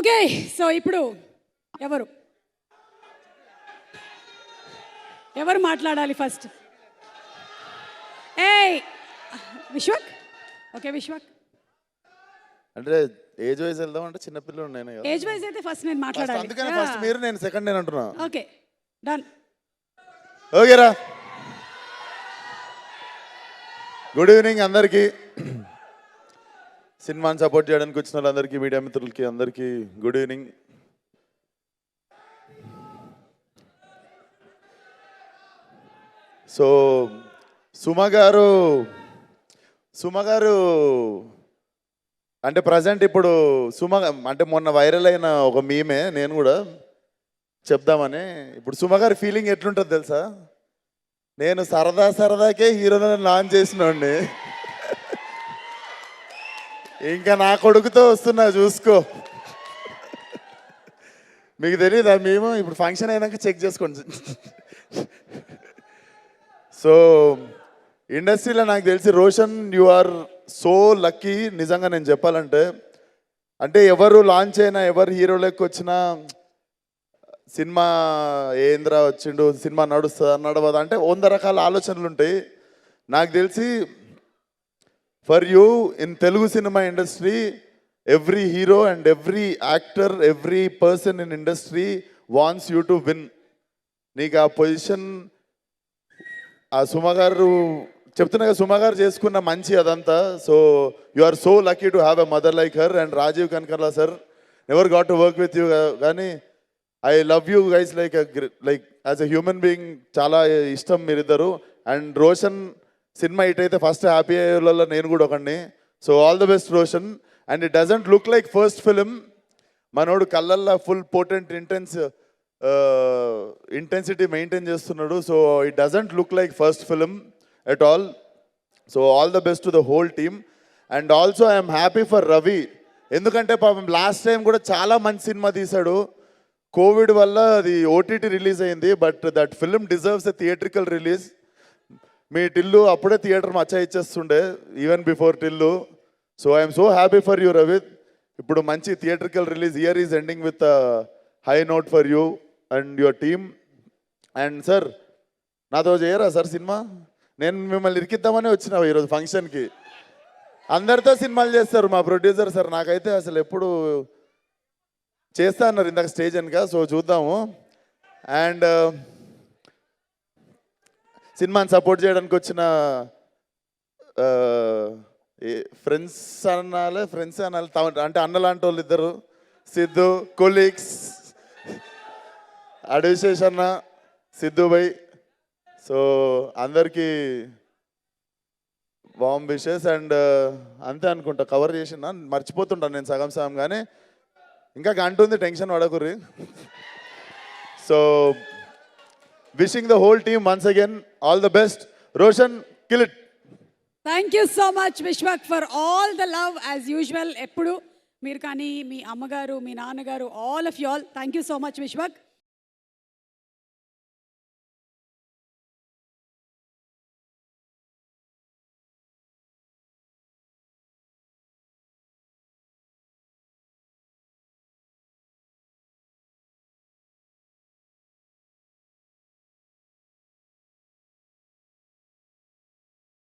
Okay, so ఇప్పుడు ఎవరు మాట్లాడాలి ఫస్ట్? ఏయ్ విశ్వక్. ఓకే విశ్వక్, అంటే ఏజ్ వైజ్ వెళ్దాం అంటే చిన్నపిల్లలు నేను ఏజ్ వైజ్ అయితే ఫస్ట్ నేను మాట్లాడాలి. అందుకనే ఫస్ట్ మీరు, నేను సెకండ్ నేను అంటున్నా. Okay done. ఓకేరా, గుడ్ ఈవినింగ్ అందరికీ. సినిమాని సపోర్ట్ చేయడానికి వచ్చిన వాళ్ళందరికీ, మీడియా మిత్రులకి అందరికీ గుడ్ ఈవినింగ్. సో సుమ గారు అంటే ప్రజెంట్ ఇప్పుడు సుమ అంటే మొన్న వైరల్ అయిన ఒక మీమే, నేను కూడా చెప్దామని. ఇప్పుడు సుమ గారి ఫీలింగ్ ఎట్లుంటుంది తెలుసా? నేను సరదాకే హీరోలను లాంచ్ చేసినోడిని, ఇంకా నా కొడుకుతో వస్తున్నా చూసుకో. మీకు తెలియదా? మేము ఇప్పుడు ఫంక్షన్ అయినాక చెక్ చేసుకోండి. సో ఇండస్ట్రీలో నాకు తెలిసి Roshan, you are so lucky. నిజంగా నేను చెప్పాలంటే, అంటే ఎవరు లాంచ్ అయినా, ఎవరు హీరోలోకి వచ్చినా సినిమా ఏంద్రా వచ్చిండు, సినిమా నడుస్తుందా నడవదా అంటే 100 రకాల ఆలోచనలు ఉంటాయి. నాకు తెలిసి for you in Telugu cinema industry, every hero and every actor, every person in industry wants you to win. నీకు ఆ పొజిషన్ ఆ సుమ గారు చెప్తున్నా కదా, సుమ గారు చేసుకున్న మంచి అదంతా. So you are so lucky to have a mother like her. And Rajeev Kanakala sir, never got to work with you, కానీ I love you guys like as a human being. చాలా ఇష్టం మీరిద్దరు. అండ్ రోషన్ సినిమా ఇటైతే ఫస్ట్ హ్యాపీ అయ్యేలో నేను కూడా ఒకడిని. So all the best Roshan. And it doesn't look like first film. మనోడు కళ్ళల్లో ఫుల్ పోటెంట్ ఇంటెన్సిటీ మెయింటైన్ చేస్తున్నాడు. So it doesn't look like first film at all. So all the best to the whole team. And also I'm happy for Ravi, ఎందుకంటే పాపం last time కూడా చాలా మంచి cinema తీశాడు. Covid వల్ల అది ఓటీటీ రిలీజ్ అయింది, but that film deserves a theatrical release. మీ టిల్లు అప్పుడే థియేటర్ మచ్చా ఇచ్చేస్తుండే, even before Tillu. So I'm so happy for you Ravi. ఇప్పుడు మంచి theatrical release. Year is ending with high note for you and your team. And sir, నాతో చేయరా sir cinema? నేను మిమ్మల్ని ఇరికిద్దామని వచ్చిన ఈరోజు ఫంక్షన్కి. అందరితో సినిమాలు చేస్తారు మా ప్రొడ్యూసర్ సార్, నాకైతే అసలు ఎప్పుడు చేస్తా అన్నారు ఇందాక స్టేజ్ వెనుక. సో చూద్దాము. అండ్ సినిమాని సపోర్ట్ చేయడానికి వచ్చిన ఫ్రెండ్స్ అనాలి అంటే అన్నలాంటి వాళ్ళు ఇద్దరు, సిద్ధు కొలీగ్స్, అడివిశేష్ అన్న, సిద్ధు బై. సో అందరికీ వామ్ విషెస్. అండ్ అంతే అనుకుంటా, కవర్ చేసిన మర్చిపోతుంటాను నేను సగం కానీ ఇంకా గంట ఉంది, టెన్షన్ పడకుర్రి. So wishing the whole team once again all the best. Roshan, kill it. Thank you so much Vishwak for all the love as usual. ఎప్పుడు మీరు కానీ, మీ అమ్మగారు, మీ నాన్నగారు, all of you all, thank you so much Vishwak.